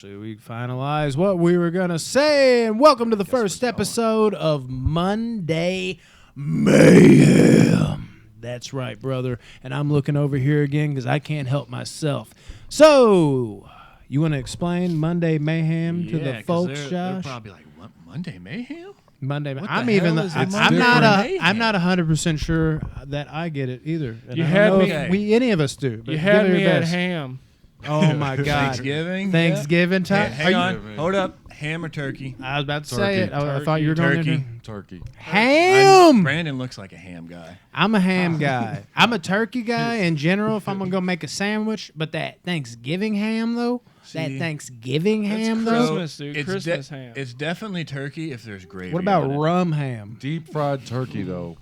So we finalized what we were going to say, and welcome to the first episode of Monday Mayhem. That's right, brother. And I'm looking over here again because I can't help myself. So, you want to explain Monday Mayhem to the folks, Josh? They're probably like, what, Monday Mayhem? Monday What Mayhem. I'm not 100% sure that I get it either. And You I had don't know me- if any of us do. But You had give it me your at best. ham. Oh my God. Thanksgiving time. Hang on. Hold up. Ham or turkey? I was about to say it. I thought you were going Turkey. into Turkey. ham. Brandon looks like a ham guy. I'm a ham guy. I'm a turkey guy in general if I'm going to go make a sandwich. But that Thanksgiving ham, though, Christmas, dude. It's Christmas ham. It's definitely turkey if there's gravy. What about on it. rum ham? Deep fried turkey, though.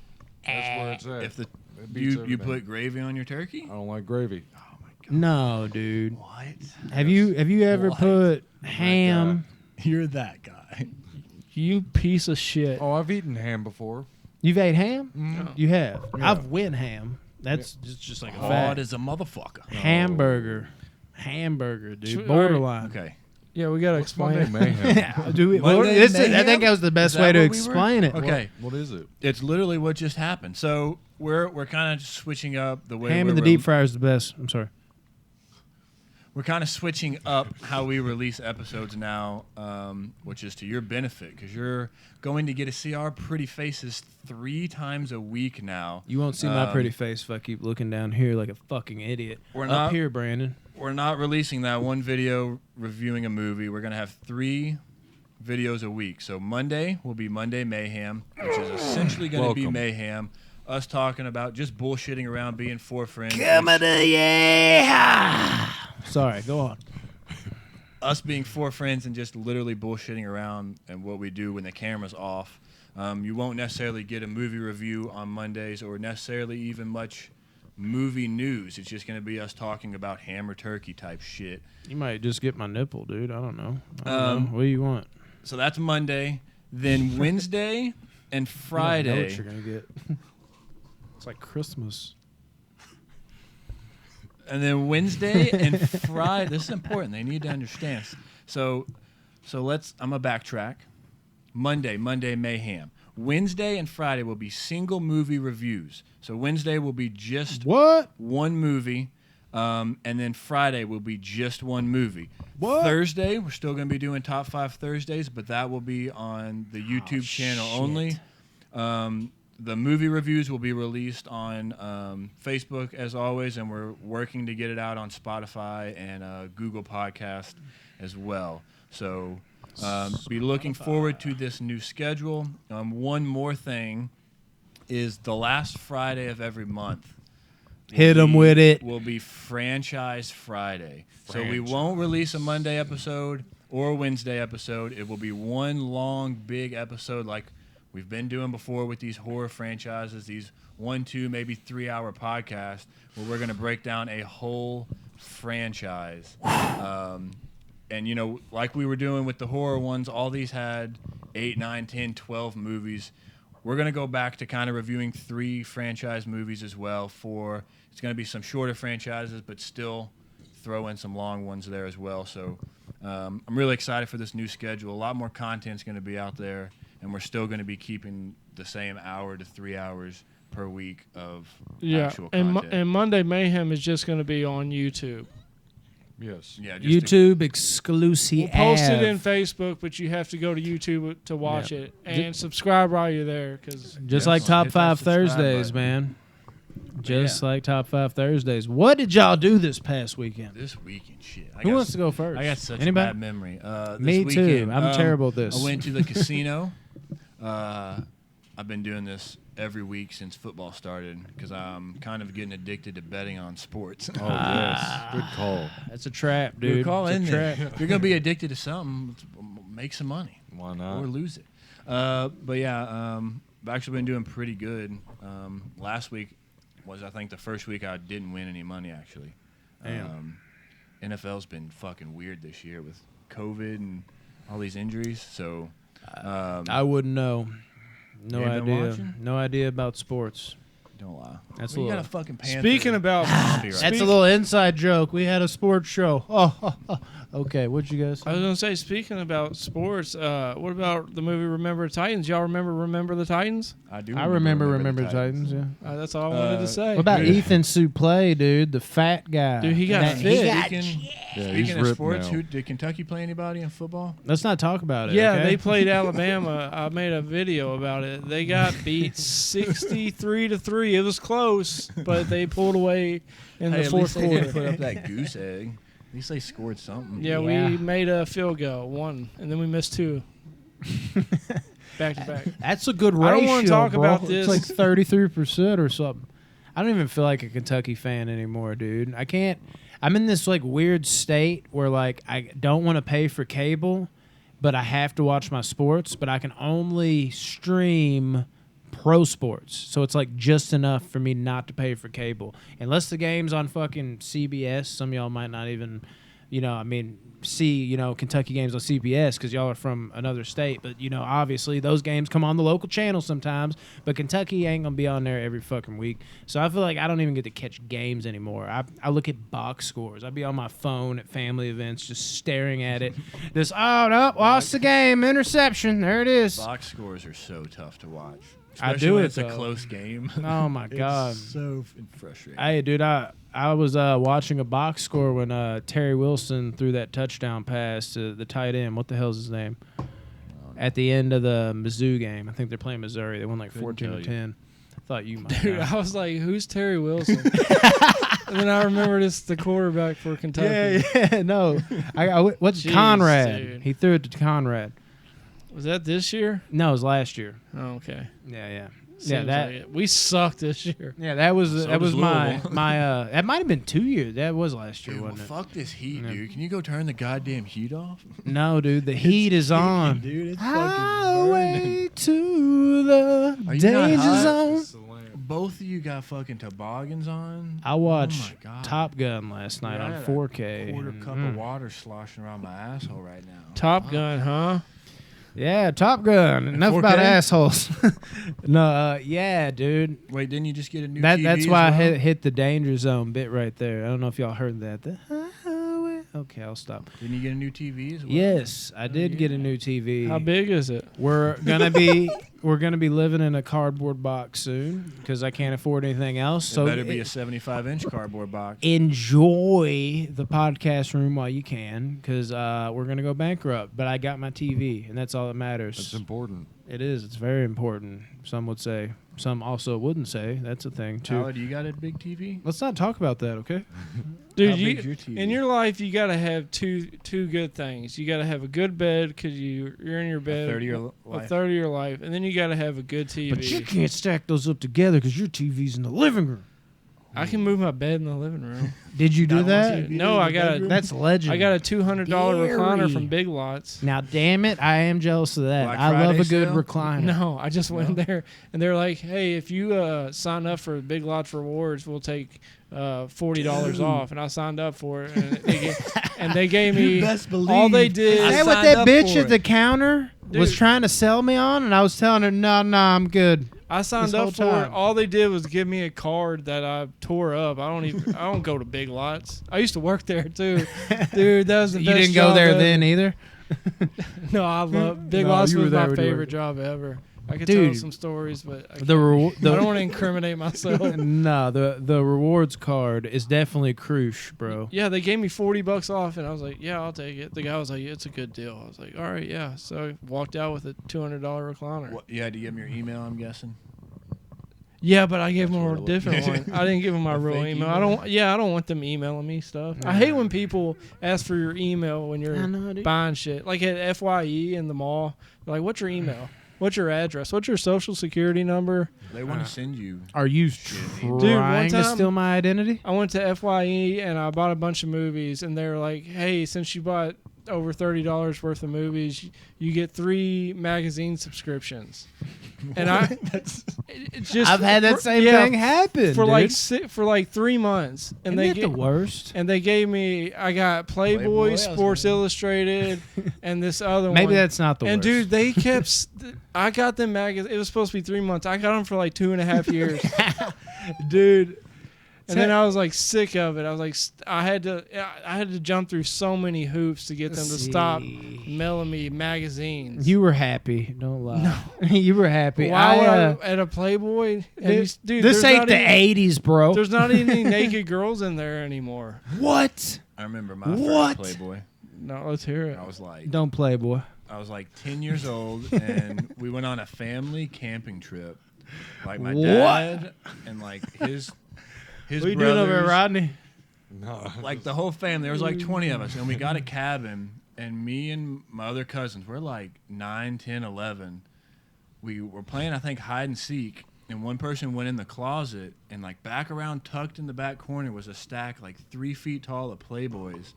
That's where it's at. If It beats you everything. put gravy on your turkey? I don't like gravy. No, dude. What? Have you ever What? put ham? You're that guy. You piece of shit. Oh, I've eaten ham before. You've ate ham? No. You have. Yeah. I've went ham. That's just like a Hard fact. as a motherfucker. Hamburger, dude. Should- Borderline. Okay. Yeah, we gotta What's explain Monday it. Mayhem? Do we, Monday I Mayhem? think that was the best Is that way to what we were- explain it. Okay. What is it? It's literally what just happened. So we're kind of switching up the way Ham in the deep fryer is the best. I'm sorry. We're kind of switching up how we release episodes now, which is to your benefit because you're going to get to see our pretty faces 3 times a week now. You won't see my pretty face if I keep looking down here like a fucking idiot. We're Up not- here, Brandon. We're not releasing that one video reviewing a movie. We're going to have 3 videos a week. So Monday will be Monday Mayhem, which is essentially going to be Welcome. Mayhem. Us talking about just bullshitting around, being 4 friends. Sorry, go on. Us being 4 friends and just literally bullshitting around and what we do when the camera's off. You won't necessarily get a movie review on Mondays or necessarily even much movie news. It's just going to be us talking about ham or turkey type shit. You might just get my nipple, dude. I don't know. What do you want? So that's Monday. Then Wednesday and You Friday. don't know what you're gonna get. It's like Christmas. And then Wednesday and Friday. This is important. They need to understand. So I'm going to backtrack. Monday Mayhem. Wednesday and Friday will be single movie reviews. So Wednesday will be just What? one movie, and then Friday will be just one movie. What? Thursday, we're still going to be doing Top 5 Thursdays, but that will be on the YouTube channel shit. only. The movie reviews will be released on Facebook, as always, and we're working to get it out on Spotify and Google Podcast as well. So be looking forward to this new schedule. One more thing is the last Friday of every month. Hit 'em with it. Will be Franchise Friday. So we won't release a Monday episode or a Wednesday episode. It will be one long, big episode like we've been doing before with these horror franchises, these 1, 2, maybe 3 hour podcasts where we're going to break down a whole franchise. And, you know, like we were doing with the horror ones, all these had 8, 9, 10, 12 movies. We're going to go back to kind of reviewing 3 franchise movies as well. It's going to be some shorter franchises, but still throw in some long ones there as well. So I'm really excited for this new schedule. A lot more content's going to be out there, and we're still going to be keeping the same hour to 3 hours per week of actual content. And Monday Mayhem is just gonna be on YouTube. Yes. Yeah, just YouTube exclusive. We'll post it in Facebook, but you have to go to YouTube to watch it and subscribe while you're there. Cause Just like Top hit that 5 subscribe Thursdays, button. man. Just like Top 5 Thursdays. What did y'all do this past weekend? this weekend, shit. Who wants to go first? I got such Anybody? a bad memory. This Me too. weekend, I'm terrible at this. I went to the casino. I've been doing this every week since football started because I'm kind of getting addicted to betting on sports. Oh, yes. Good call. That's a trap, dude. Good call It's a in there. trap. If you're gonna be addicted to something, make some money Why not? or lose it. But yeah, I've actually been doing pretty good. Last week was, I think, the first week I didn't win any money actually. Damn. NFL's been fucking weird this year with COVID and all these injuries. So I wouldn't know. No You ain't been idea. watching? No idea about sports. Don't lie. That's you a got a little. fucking Panther. Speaking about zombie right That's a little inside joke. We had a sports show. Oh, okay. What'd you guys I was say? gonna say, speaking about sports, what about the movie Remember the Titans? Y'all remember the Titans? I do. I remember the Titans. Yeah. That's all I wanted to say. What about Dude. Ethan Suplee, dude? The fat guy. Dude, he got That- fit. Speaking he's of ripped sports, now. did Kentucky play anybody in football? Let's not talk about it. Yeah, okay? they played Alabama. I made a video about it. They got beat 63-3. It was close, but they pulled away in the at fourth least they didn't quarter. put up that goose egg. At least they scored something. Yeah, Yeah. we made a field goal, one, and then we missed two. Back to back. That's a good ratio. I don't wanna talk bro. about this. It's like 33% or something. I don't even feel like a Kentucky fan anymore, dude. I can't. I'm in this like weird state where like I don't want to pay for cable, but I have to watch my sports, but I can only stream pro sports. So it's like just enough for me not to pay for cable. Unless the game's on fucking CBS, some of y'all might not even, see, Kentucky games on CBS because y'all are from another state. But, obviously those games come on the local channel sometimes. But Kentucky ain't going to be on there every fucking week. So I feel like I don't even get to catch games anymore. I look at box scores. I'd be on my phone at family events just staring at it. Just, oh, no, lost the game. Interception. There it is. Box scores are so tough to watch. I Especially do when it, it's a though. close game. Oh, my God. It's so frustrating. Hey, dude, I was watching a box score when Terry Wilson threw that touchdown pass to the tight end. What the hell's his name? At the end of the Mizzou game. I think they're playing Missouri. They won like Couldn't tell 14-10. I thought you might Dude, know. I was like, who's Terry Wilson? And then I remembered it's the quarterback for Kentucky. Yeah, no. What's Jeez, Conrad? dude. He threw it to Conrad. Was that this year? No, it was last year. Oh, okay. Yeah. Seems Yeah, that. like it. We sucked this year. Yeah, that was So that was does my Louisville. that might have been 2 years. That was last year, Dude, well, wasn't fuck this heat, Yeah. dude. Can you go turn the goddamn heat off? it? No, dude, the heat is on. Dude, it's fucking burning. Highway to the Are you not danger hot? zone. Both of you got fucking toboggans on. I watched Oh my God. Top Gun last night Dude, I on had a 4K. Quarter and, cup of water sloshing around my asshole right now. Top Gun, huh? Yeah, Top Gun. Enough 4K? about assholes. No, yeah, dude. Wait, didn't you just get a new That's TV why as I well? hit the danger zone bit right there. I don't know if y'all heard that. The highway. Okay, I'll stop. Didn't you get a new TV as well? Yes, I did get a new TV. How big is it? We're gonna be living in a cardboard box soon because I can't afford anything else. It So better be a 75-inch cardboard box. enjoy the podcast room while you can because we're gonna go bankrupt. But I got my TV, and that's all that matters. That's important. It is. It's very important. Some would say. Some also wouldn't say. That's a thing too. Tyler, do you got a big TV? Let's not talk about that, okay? Dude, How big's your TV? in your life, you got to have two good things. You got to have a good bed because you're in your bed A 30-year a life. third of your life, and then you got to have a good TV. But you can't stack those up together because your TV's in the living room. I can move my bed in the living room. Did you do Not that? once you- No, I got a That's legend. I got a $200 recliner Gary. from Big Lots. Now, damn it, I am jealous of that. Black I love Friday a good sale? recliner. No, I just went there and they're like, "Hey, if you sign up for Big Lots rewards, we'll take $40 off." And I signed up for it, and they gave me best believe all they did. Is I that what signed that up bitch for at it. the counter was Dude. trying to sell me on? And I was telling her, no, I'm good. I signed this up whole for it. time. All they did was give me a card that I tore up. I don't go to Big Lots. I used to work there too, dude. That was the You best didn't go job there ever. then either? No, I love Big No, Lots you were was there my when you favorite worked. job ever. I could Dude, tell some stories, but I The don't want to incriminate myself. No, the rewards card is definitely crucial, bro. Yeah, they gave me $40 off, and I was like, "Yeah, I'll take it." The guy was like, "It's a good deal." I was like, "All right, yeah." So I walked out with a $200 recliner. What, you had to give him your email, I'm guessing. Yeah, but I gave That's them what a it was. different one. I didn't give them my A real fake email. email? I don't want them emailing me stuff. I hate when people ask for your email when you're buying shit. Like at FYE in the mall, they're like, "What's your email? What's your address? What's your social security number?" They want to send you. Are you one trying to time- steal my identity? I went to FYE and I bought a bunch of movies, and they were like, "Hey, since you bought over $30 worth of movies, you get 3 magazine subscriptions. And it's just I've had that same thing happen for dude. like 3 months, and Isn't it the worst. And they gave me, I got Playboy, Sports Illustrated, and this other one. Maybe that's not the worst. And dude, they kept. I got them magazines. It was supposed to be 3 months. I got them for like 2.5 years, dude. And then I was like sick of it. I was like, I had to jump through so many hoops to get them to stop mailing me magazines. You were happy, don't lie. No. You were happy. Wow, at a Playboy, dude. This ain't the '80s, bro. There's not any naked girls in there anymore. What? I remember my first Playboy. No, let's hear it. I was like, don't Playboy. I was like 10 years old, and we went on a family camping trip. Like my dad and like his what are you doing over there, Rodney? No. Like the whole family. There was like 20 of us, and we got a cabin, and me and my other cousins, we're like 9, 10, 11. We were playing, I think, hide and seek, and one person went in the closet, and like back around, tucked in the back corner, was a stack like 3 feet tall of Playboys.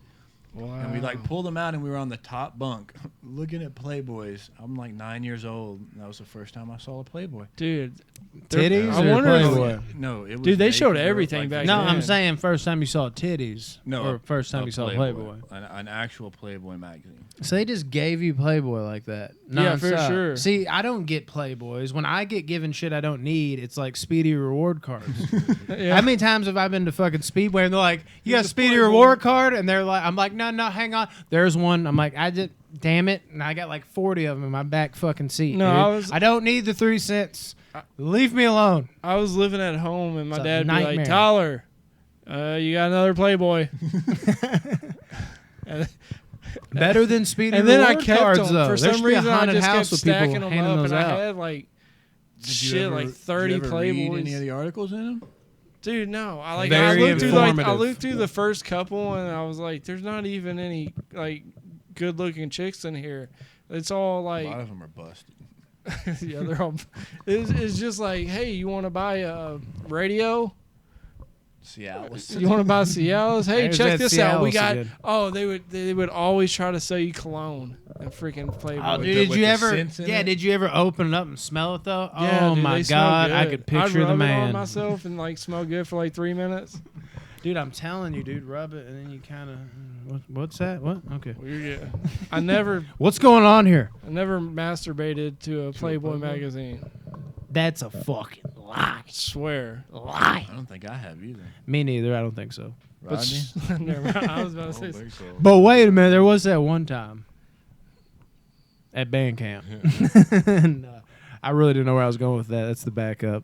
Wow. And we like pulled them out, and we were on the top bunk looking at Playboys. I'm like 9 years old. And that was the first time I saw a Playboy. Dude, titties I or wonder Playboy? No, it was. Dude, they showed naked, everything like, back No, then. I'm saying first time you saw titties. No, or first time you saw Playboy. An actual Playboy magazine. So they just gave you Playboy like that. Yeah, for sure. See, I don't get Playboys. When I get given shit I don't need, it's like Speedy reward cards. Yeah. How many times have I been to fucking Speedway and they're like, "You got a Here's a Speedy Playboy." reward card?" And they're like, I'm like, no, hang on. There's one. I'm like, damn it. And I got like 40 of them in my back fucking seat. No, dude. I don't need the 3 cents. Leave me alone. I was living at home, and my It's a dad would be nightmare. like, "Tyler, you got another Playboy." Better than Speedy And then I reward kept cards, them. though. For There some should be a reason, I haunted just kept house with people stacking them handing up, those and out. I had like Did you shit, ever- like did 30 you ever read Playboys. any of the articles in them? Dude, no. I Very looked through I informative. looked through the first couple, and I was like, "There's not even any like good-looking chicks in here. It's all A lot like, of them are busted. yeah, they're all. It's just like, hey, you want to buy a radio? Cialis. You want to buy Cialis? Hey, There's check that this out. We Cialis got. again. Oh, they would always try to sell you cologne and freaking Playboy. Oh, With dude, the- did with you the ever? scents in Yeah, it? did you ever open it up and smell it though? Yeah, Oh dude, my they smell god, I good. could picture I'd the rub it on man. myself and like smell good for like 3 minutes. Dude, I'm telling you, dude, rub it and then you kind of. What's that? What? Okay. Weird. Yeah. I never What's going on here? masturbated to a Playboy magazine. That's a fucking lie. I swear. Lie. I don't think I have either. Me neither. I don't think so. Rodney? Never mind. I was about I to don't say. think so. But wait a minute, there was that one time at band camp. And, I really didn't know where I was going with that. That's the backup.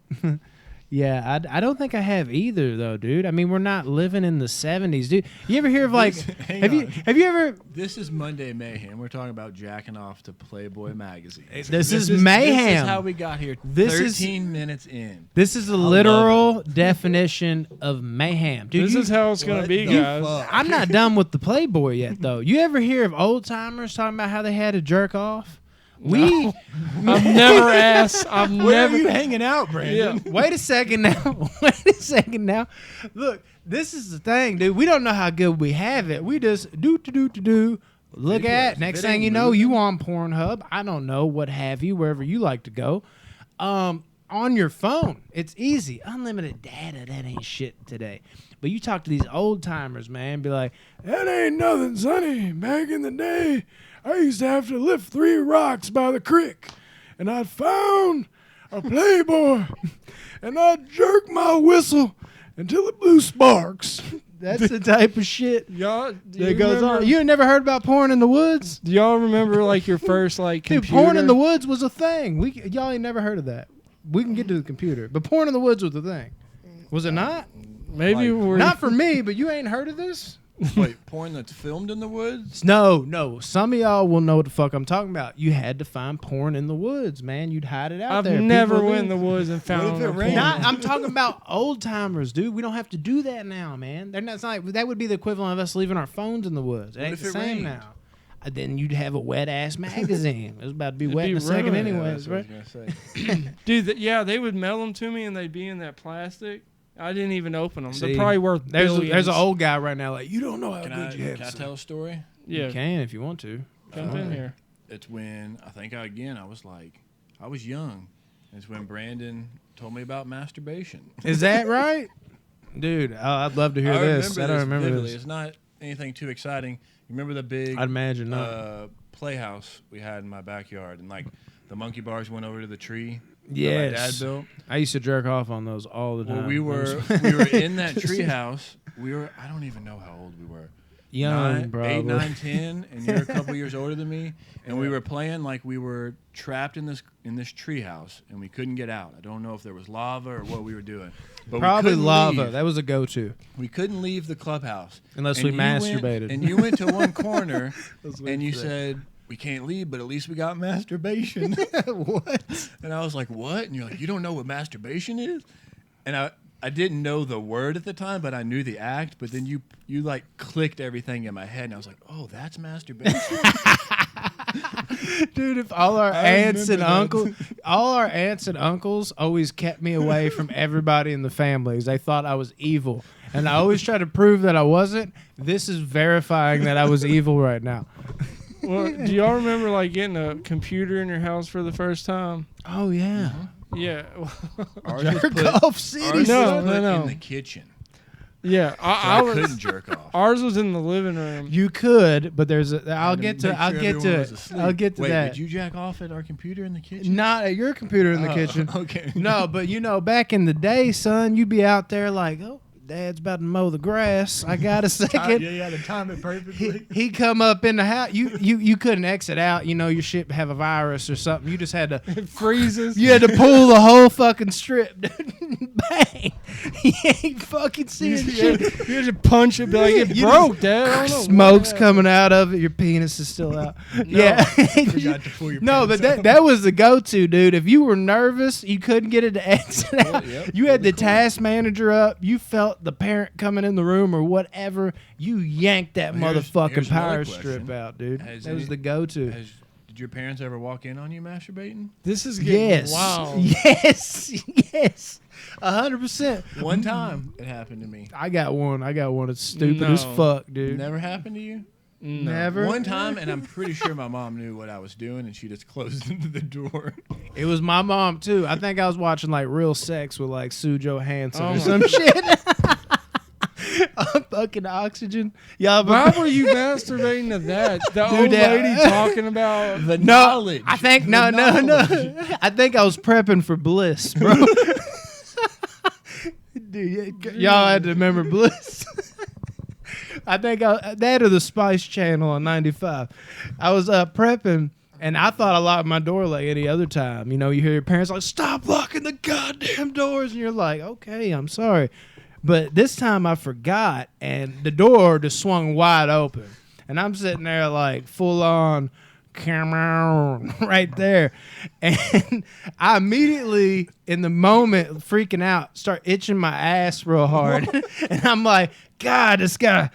Yeah, I don't think I have either though, dude. I mean, we're not living in the 70s, dude. You ever hear of like Hang have you ever This is Monday Mayhem. We're talking about jacking off to Playboy magazine. This is Mayhem. This is how we got here. This is- 13 minutes in. This is the literal definition of mayhem, dude. This is how it's gonna What be, the guys. fuck? I'm not done with the Playboy yet, though. You ever hear of old timers talking about how they had to jerk off? I've never asked. I've Where never. are you hanging out, Brandon? Yeah. Wait a second now. Wait a second now. Look, this is the thing, dude. We don't know how good we have it. We just do. Look at Videos. next If it thing ain't you know, moving. you on Pornhub. I don't know what have you, wherever you like to go. On your phone, it's easy. Unlimited data, that ain't shit today. But you talk to these old timers, man, be like, that ain't nothing, sonny. Back in the day, I used to have to lift 3 rocks by the creek, and I found a Playboy, and I jerked my whistle until it blew sparks. That's the type of shit Y'all, do that you goes remember, on. You ain't never heard about porn in the woods? Do y'all remember like your first like Dude, computer? porn in the woods was a thing. Y'all ain't never heard of that. We can get to the computer, but porn in the woods was a thing. Was it not? Maybe Like, we're Not for me, but you ain't heard of this? Wait, porn that's filmed in the woods? No. Some of y'all will know what the fuck I'm talking about. You had to find porn in the woods, man. You'd hide it out I've there. never People went in live- the woods and found. What if it a rained? porn. I'm talking about old timers, dude. We don't have to do that now, man. They're not, it's not like, that would be the equivalent of us leaving our phones in the woods. It What ain't if the it same rained? now. Then you'd have a wet ass magazine. It was about to be It'd wet be in a second, ruined. anyways, That's what I right? was gonna say. Dude, they would mail them to me and they'd be in that plastic. I didn't even open them. See, They're probably worth There's billions. an old guy right now like, you don't know how Can good you have. I son." tell a story? Yeah. You can if you want to. Jump in here. It's when I was young. It's when Brandon told me about masturbation. Is that right? Dude, I'd love to hear this. I don't remember vividly. this. It's not anything too exciting. You remember the big I'd imagine not. playhouse we had in my backyard, and like the monkey bars went over to the tree that Yes. my dad built. I used to jerk off on those all the time. Well, we were in that tree house. I don't even know how old we were. young, bro. 8, 9, 10, and you're a couple years older than me. And we were playing like we were trapped in this tree house, and we couldn't get out. I don't know if there was lava or what we were doing. But Probably we couldn't lava. leave. That was a go-to. We couldn't leave the clubhouse. Unless And we you masturbated. and you went to one corner, That's what and he you said. said, we can't leave, but at least we got masturbation. What? And I was like, what? And you're like, you don't know what masturbation is? And I didn't know the word at the time, but I knew the act. But then you like clicked everything in my head, and I was like, oh, that's masturbation. Dude, if all our aunts and uncles always kept me away from everybody in the families. They thought I was evil. And I always try to prove that I wasn't. This is verifying that I was evil right now. Well, do y'all remember like getting a computer in your house for the first time? Oh, yeah. Yeah. Ours was Jerk put- off city. ours No, was no, put no. in the kitchen. Yeah. So I couldn't jerk off. Ours was in the living room. You could, but there's a. I'll to get to. make I'll sure get everyone to. was It. asleep. I'll get to Wait, that. did you jack off at our computer in the kitchen? Not at your computer in the Oh, kitchen. Okay. No, but back in the day, son, you'd be out there like, oh, Dad's about to mow the grass. I got a second. you had to time it perfectly. He come up in the house. You couldn't exit out. Your ship have a virus or something. You just had to. It freezes. You had to pull the whole fucking strip, dude. Bang! He ain't fucking seeing shit. You had to punch it, be like, it You broke, just- Dad. I don't know Smoke's what coming out of it. Your penis is still out. Yeah. Forgot to pull your No, pants but out. that was the go-to, dude. If you were nervous, you couldn't get it to exit out. yep, You had the task manager up. You felt the parent coming in the room or whatever. You yanked that Well, here's motherfucking another power question. strip out, dude. Has That was any- the go-to. Did your parents ever walk in on you masturbating? This is getting Yes. wild. Yes. Yes. 100%. One time it happened to me. I got one. It's stupid as No. fuck, dude. Never happened to you? No. Never. One time, and I'm pretty sure my mom knew what I was doing, and she just closed into the door. It was my mom too. I think I was watching like Real Sex with like Sue Johansson Oh or my some shit. Fucking Oxygen. Y'all, Why were you masturbating to that? The old that- lady talking about. The no, knowledge. I think The no. knowledge. I think I was prepping for Bliss, bro. Dude, y'all had to remember Bliss. I think that or the Spice Channel on 95. I was prepping, and I thought I locked my door like any other time. You hear your parents like, "Stop locking the goddamn doors," and you're like, "Okay, I'm sorry." But this time I forgot, and the door just swung wide open, and I'm sitting there like full on. Come on, right there. And I immediately, in the moment, freaking out, start itching my ass real hard. And I'm like, God, this guy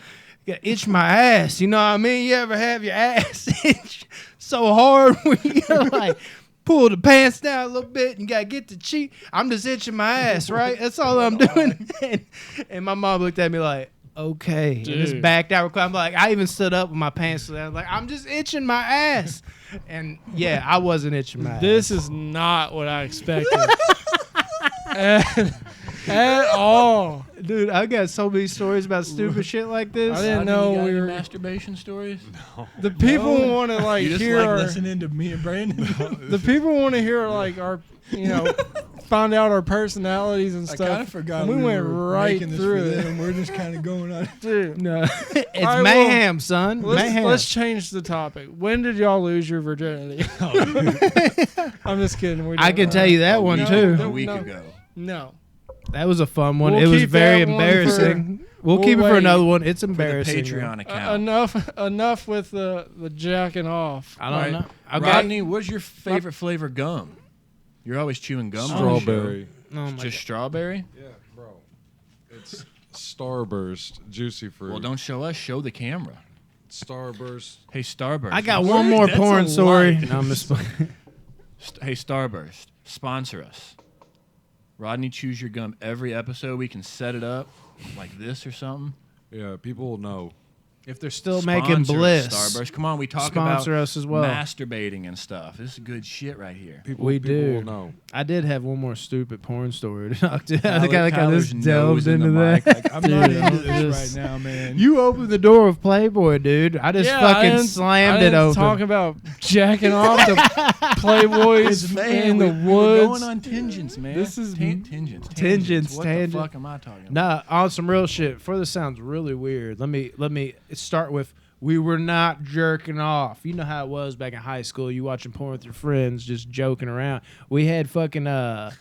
itch my ass. You know what I mean? You ever have your ass itch so hard when you like pull the pants down a little bit and you gotta get the cheek? I'm just itching my ass, right? That's all I'm doing. And my mom looked at me like, okay, and just Dude. backed out. I'm like, I even stood up with my pants down. I'm like, I'm just itching my ass, and yeah, I wasn't itching my This ass. is not what I expected. at all. Dude, I got so many stories about stupid shit like this. I didn't Rodney, know you got we any were- masturbation stories? The people want to like You just hear like our, listening to me and Brandon? the people want to hear like our, find out our personalities and I stuff. kind of forgot And we went were right making this through for it. them. We're just kind of going on. Dude, No, it's I will- mayhem, son. Mayhem. let's change the topic. When did y'all lose your virginity? I'm just kidding. We I don't- can tell you that one no, too. no. A week ago. No. That was a fun one. We'll It was keep very that one embarrassing. We'll we'll keep it for wait another one. It's For the embarrassing. Patreon account. Enough with the jacking off. I don't Right. know. I got Rodney, what's your favorite flavor gum? You're always chewing gum. on the show. Strawberry. oh my Just strawberry? Yeah, bro. It's Starburst, juicy fruit. Well, don't show us. Show the camera. Starburst. Hey, Starburst. I got one more That's porn a story. lot. No, I'm just playing. Hey, Starburst, sponsor us. Rodney, choose your gum every episode. We can set it up like this or something. Yeah, people will know. If they're still making Bliss, Starburst. Come on, we talk sponsor about us as well. Masturbating and stuff. This is good shit right here. People We people do. will know. I did have one more stupid porn story to talk to. I Tyler- think I Tyler's just nose delved in the into mic, that. like, I'm not Dude, into this just- right now, man. You opened the door of Playboy, dude. I just fucking slammed it open. Talking about jacking off the Playboys in the We're woods. going on tangents, man. This is tangents. Tangents, What tangents. the fuck am I talking about? Nah, on some real shit. For this sounds really weird. Let me start with we were not jerking off. You know how it was back in high school. You watching porn with your friends, just joking around. We had fucking Where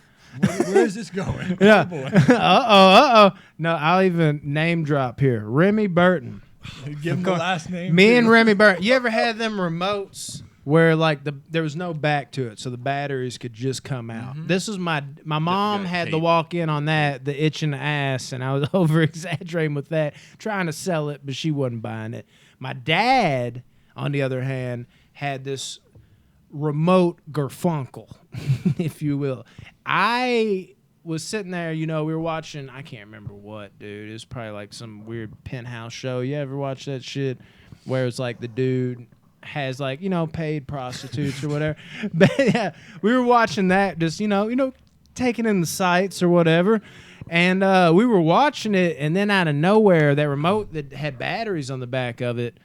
is this going? yeah. Oh, boy. uh oh. No, I'll even name drop here. Remy Burton. Give him the last name. Me too. and Remy Burton. You ever had them remotes where like there was no back to it, so the batteries could just come out? This was my mom the had the tape. walk in on that, the itch in the ass, and I was over exaggerating with that, trying to sell it, but she wasn't buying it. My dad, on the other hand, had this remote Garfunkel, if you will. I was sitting there, we were watching, I can't remember what, dude. It was probably like some weird penthouse show. You ever watch that shit where it's like the dude has like, paid prostitutes or whatever? But yeah, we were watching that just, taking in the sights or whatever. And we were watching it, and then out of nowhere, that remote that had batteries on the back of it,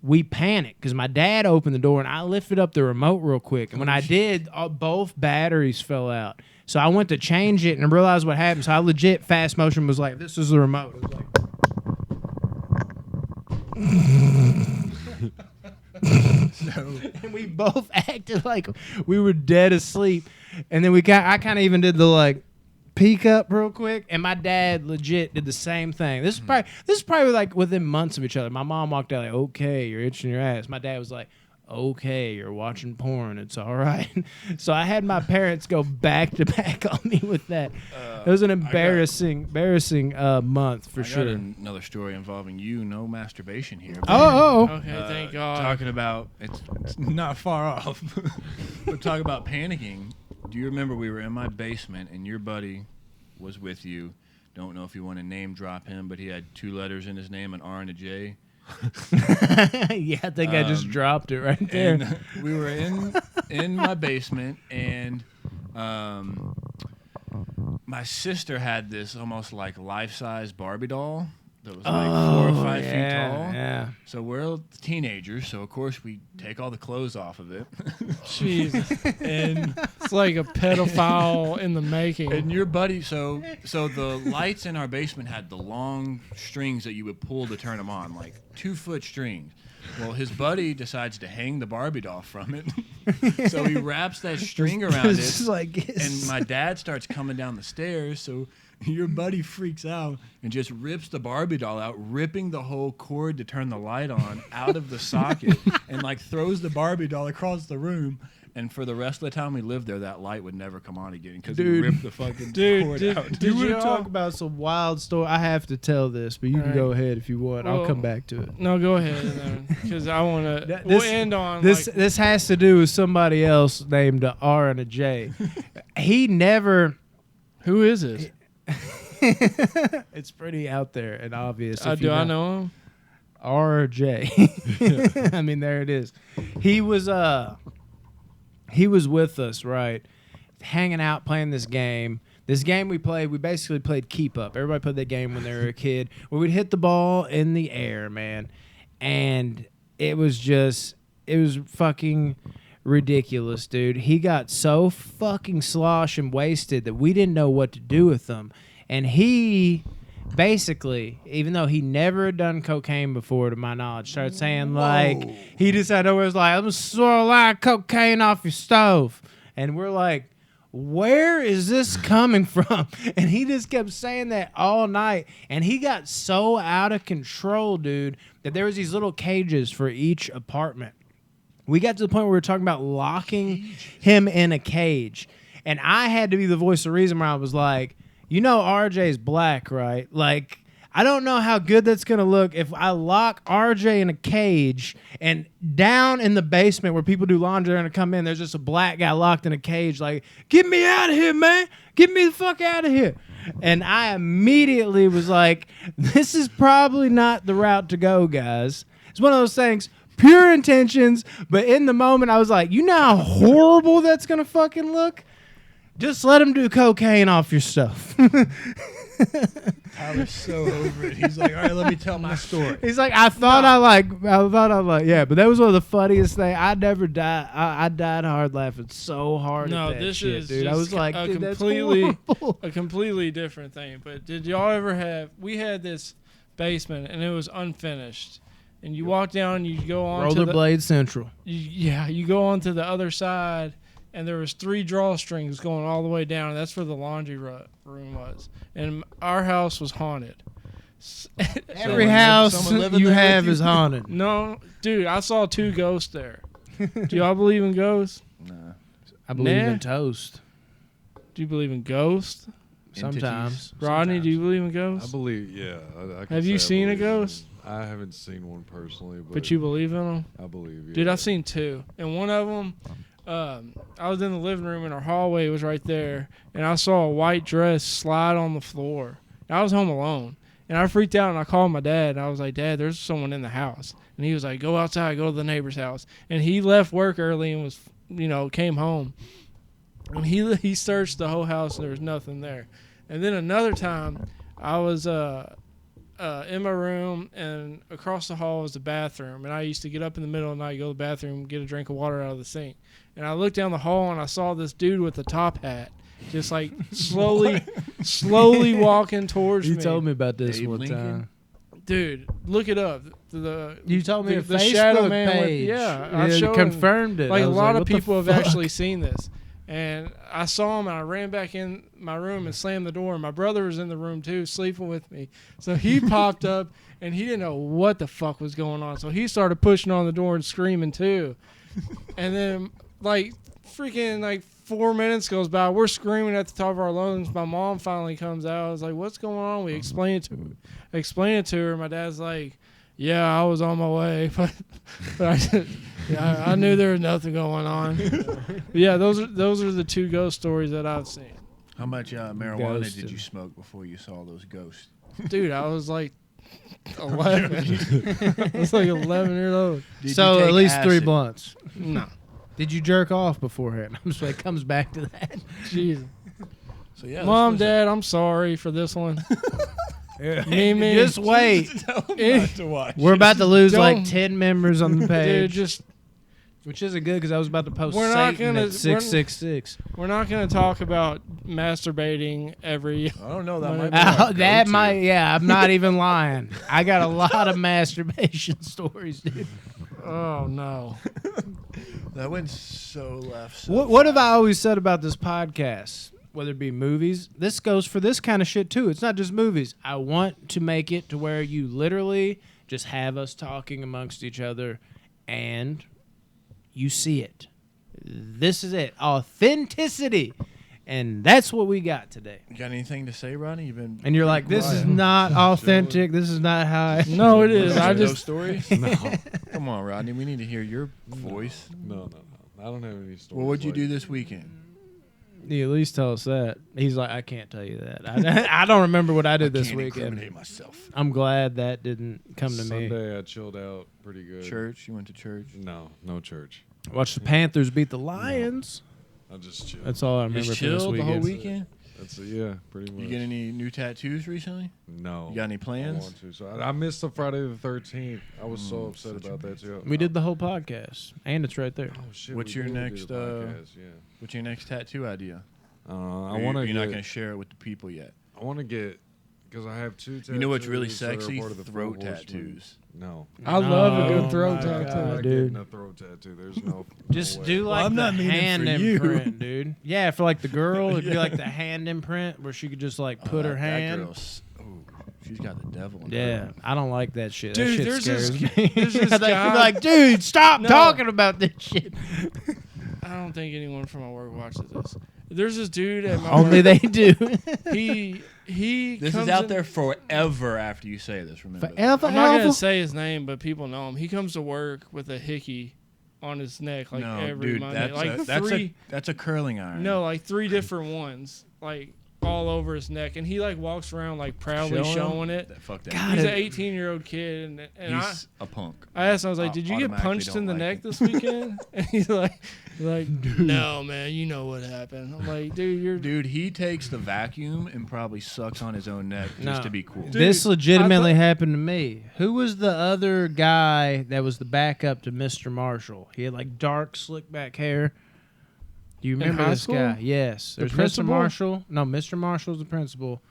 we panicked because my dad opened the door, and I lifted up the remote real quick. And when I did, both batteries fell out. So I went to change it and realized what happened. So I legit fast motion was like, this is the remote. It was like... And we both acted like we were dead asleep. And then I kind of even did the like peek up real quick, and my dad legit did the same thing. This is probably like within months of each other. My mom walked out like, okay, you're itching your ass. My dad was like, okay, you're watching porn. It's all right. So I had my parents go back to back on me with that. It was an embarrassing month for I got sure. another story involving you. No masturbation here. Oh. Okay, thank God. Talking about it's not far off. But talk about panicking. Do you remember we were in my basement and your buddy was with you? Don't know if you want to name drop him, but he had 2 letters in his name, an R and a J. Yeah, I think I just dropped it right there. And we were in my basement, and my sister had this almost like life-size Barbie doll that was like 4 or 5 feet tall. Yeah. So we're teenagers, so of course we take all the clothes off of it. Jesus. And It's like a pedophile in the making. And your buddy, so the lights in our basement had the long strings that you would pull to turn them on, like 2-foot strings. Well, his buddy decides to hang the Barbie doll from it. So he wraps that string around It's it, like and my dad starts coming down the stairs. So your buddy freaks out and just rips the Barbie doll out, ripping the whole cord to turn the light on out of the socket, and like throws the Barbie doll across the room. And for the rest of the time we lived there, that light would never come on again because he Dude. ripped the fucking cord out. Did you want you to talk about some wild story? I have to tell this, but you can Alright. go ahead if you want. I'll Well, come back to it. No, go ahead, because I want to. That- We'll this- end on This like, this has to do with somebody else named a R and a J. He never. who is it? It's pretty out there and obvious. Do I know him? R or J? I mean, there it is. He was with us, right? Hanging out, playing this game. This game we basically played keep up. Everybody played that game when they were a kid, where we'd hit the ball in the air, man. And it was fucking ridiculous, dude. He got so fucking slosh and wasted that we didn't know what to do with him. And he basically, even though he never had done cocaine before, to my knowledge, started saying like, he just out of nowhere was like, I'm gonna swirl a line of cocaine off your stove. And we're like, where is this coming from? And he just kept saying that all night. And he got so out of control, dude, that there was these little cages for each apartment. We got to the point where we were talking about locking him in a cage. And I had to be the voice of reason where I was like, RJ's black, right? Like, I don't know how good that's going to look if I lock RJ in a cage and down in the basement where people do laundry, they're going to come in. There's just a black guy locked in a cage like, get me out of here, man. Get me the fuck out of here. And I immediately was like, this is probably not the route to go, guys. It's one of those things, pure intentions, but in the moment I was like, you know how horrible that's going to fucking look? Just let him do cocaine off your stuff. I was so over it. He's like, all right, let me tell my story. He's like, I thought I like, yeah, but that was one of the funniest things. I never died. I died hard laughing so hard No, at that this shit, is dude. I just was like, a dude, that's completely horrible. a completely different thing. But did y'all ever have? We had this basement and it was unfinished, and you walk down, you go on to Rollerblade Central. you go on to the other side, and there was 3 drawstrings going all the way down. And that's where the laundry room was, and our house was haunted. Every house you have is haunted. No, dude, I saw 2 ghosts there. Do y'all believe in ghosts? Nah. I believe Nah. in toast. Do you believe in ghosts? Sometimes. Rodney, do you believe in I ghosts? believe, yeah. I can Have say you I seen a believe in ghost? them. I haven't seen one personally, But you believe in them? I believe, yeah. Dude, I've seen 2. And one of them, I was in the living room and our hallway was right there. And I saw a white dress slide on the floor. And I was home alone. And I freaked out and I called my dad. And I was like, Dad, there's someone in the house. And he was like, go outside, go to the neighbor's house. And he left work early and was, came home. And he searched the whole house and there was nothing there. And then another time, I was in my room, and across the hall was the bathroom. And I used to get up in the middle of the night, go to the bathroom, get a drink of water out of the sink. And I looked down the hall, and I saw this dude with a top hat, just like slowly walking towards me. You told me about this Abe one Lincoln? time. Dude, look it up. You told me the a Facebook Shadow Man page. I Yeah, showed confirmed it. Like I a was lot of what the people have fuck? actually seen this. And I saw him, and I ran back in my room and slammed the door. And my brother was in the room too, sleeping with me. So he popped up, and he didn't know what the fuck was going on. So he started pushing on the door and screaming too. And then, freaking 4 minutes goes by. We're screaming at the top of our lungs. My mom finally comes out. I was like, "What's going on?" We explain it to her. My dad's like, "Yeah, I was on my way, but I knew there was nothing going on." But yeah, those are the 2 ghost stories that I've seen. How much marijuana Ghosted. did you smoke before you saw those ghosts? Dude, I was like 11. I was like 11 years old. Did So you at take least 3 acid? blunts. No, Did you jerk off beforehand? I'm just like, comes back to that. Jesus. So yeah, Mom, Dad, I'm sorry for this one. Me. Just wait. Tell them not to watch. We're about to lose Don't- like 10 members on the Dude, page. just Which isn't good because I was about to post We're not Satan gonna- at 666. we're not going to talk about masturbating every. I don't know. That Might might be my That go-to. might, yeah, I'm not even lying. I got a lot of masturbation stories, dude. Oh no. That went so left. So What have fast. I always said about this podcast? Whether it be movies, this goes for this kind of shit too. It's not just movies. I want to make it to where you literally just have us talking amongst each other and you see it. This is it. Authenticity. And that's what we got today. You got anything to say, Ronnie? You've been. And you're like, this is not authentic. This is not how I... No, it is. I No just stories. No, Come on, Rodney. We need to hear your voice. no. I don't have any stories. Well, what'd you like do this weekend? You at least tell us that. He's like, I can't tell you that. I don't remember what I did this Can't weekend. incriminate myself. I'm glad that didn't come to me. Sunday, I chilled out pretty good. Church? You went to church? No church. Watch the Panthers beat the Lions. I just chilled. That's all I remember Just from this chilled the whole weekend. weekend? Yeah, pretty much. You get any new tattoos recently? No. You got any I plans? want to. So I missed the Friday the 13th. I was so upset about that too. We did the whole podcast, and it's right there. Oh shit. What's we your did next, do the podcast, yeah. What's your next tattoo idea? I Or want to. You're not going to share it with the people yet. I want to get because I have 2 tattoos. You know what's really that are sexy? part of the Throat Four Horsemen. tattoos. No. I love a Oh good throat my tattoo. God, I'm not dude. getting a throat tattoo. There's no. Just no do way. like I'm the not meaning hand for you. imprint, dude. Yeah, for like the girl, it'd be like the hand imprint where she could just like put her That hand. girl's, she's got the devil in Yeah, her. I don't like that shit. Dude, that shit there's scares this- me. there's this I'd guy- be like, dude, stop No. talking about this shit. I don't think anyone from my work watches this. There's this dude at my Only work. they do. He This comes is out in- there forever after you say this. Remember. Forever, I'm not ever. gonna say his name, but people know him. He comes to work with a hickey on his neck like No, every dude, Monday. that's a curling iron. No, like 3 different ones, like all over his neck, and he like walks around like proudly showing it. Fuck that. God, He's an 18-year-old kid, and He's a punk. I asked him, I was like, I "Did you get automatically punched in don't the like neck it. this weekend?" And he's like, "No, man, you know what happened." I'm like, Dude, he takes the vacuum and probably sucks on his own neck just No. to be cool. Dude, This legitimately I thought- happened to me. Who was the other guy that was the backup to Mr. Marshall? He had like dark, slick back hair. Do you remember high this school? guy? Yes. The There's Mr. principal? Marshall. No, Mr. Marshall's the principal.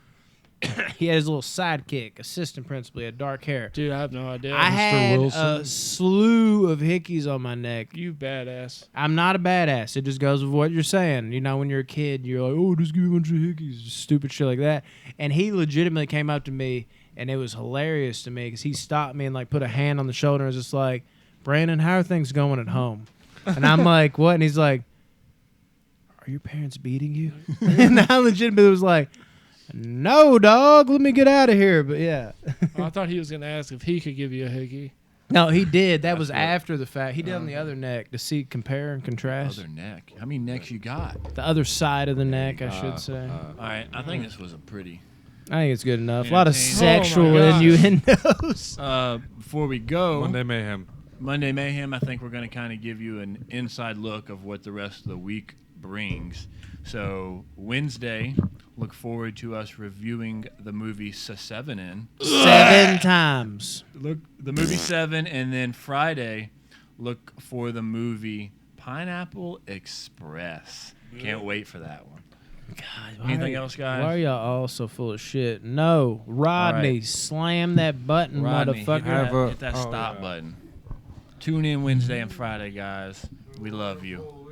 He had his little sidekick, assistant principal. He had dark hair. Dude, I have no idea. I had Wilson? a slew of hickeys on my neck. You badass. I'm not a badass. It just goes with what you're saying. You know, when you're a kid, you're like, oh, just give me a bunch of hickeys. Just stupid shit like that. And he legitimately came up to me, and it was hilarious to me because he stopped me and, like, put a hand on the shoulder and was just like, Brandon, how are things going at home? And I'm like, what? And he's like, are your parents beating you? And I legitimately was like, no, dog, let me get out of here. But, yeah. I thought he was gonna ask if he could give you a hickey. No, he did. That was That's after the fact. He did on the other neck to see, compare and contrast. Other neck. How many necks you got? The other side of the neck, I should say. All right, I think this was a pretty. I think it's good enough. A lot of Entertaining. sexual Oh my gosh. innuendos. Before we go, Monday Mayhem. Monday Mayhem, I think we're going to kind of give you an inside look of what the rest of the week brings. So Wednesday, look forward to us reviewing the movie Seven. 7 times. Look the movie Seven, and then Friday, look for the movie Pineapple Express. Can't wait for that one. God, Anything else, guys? Why are y'all all so full of shit? No. Rodney, right. slam that button, Rodney, motherfucker. hit that stop button. Tune in Wednesday and Friday, guys. We love you.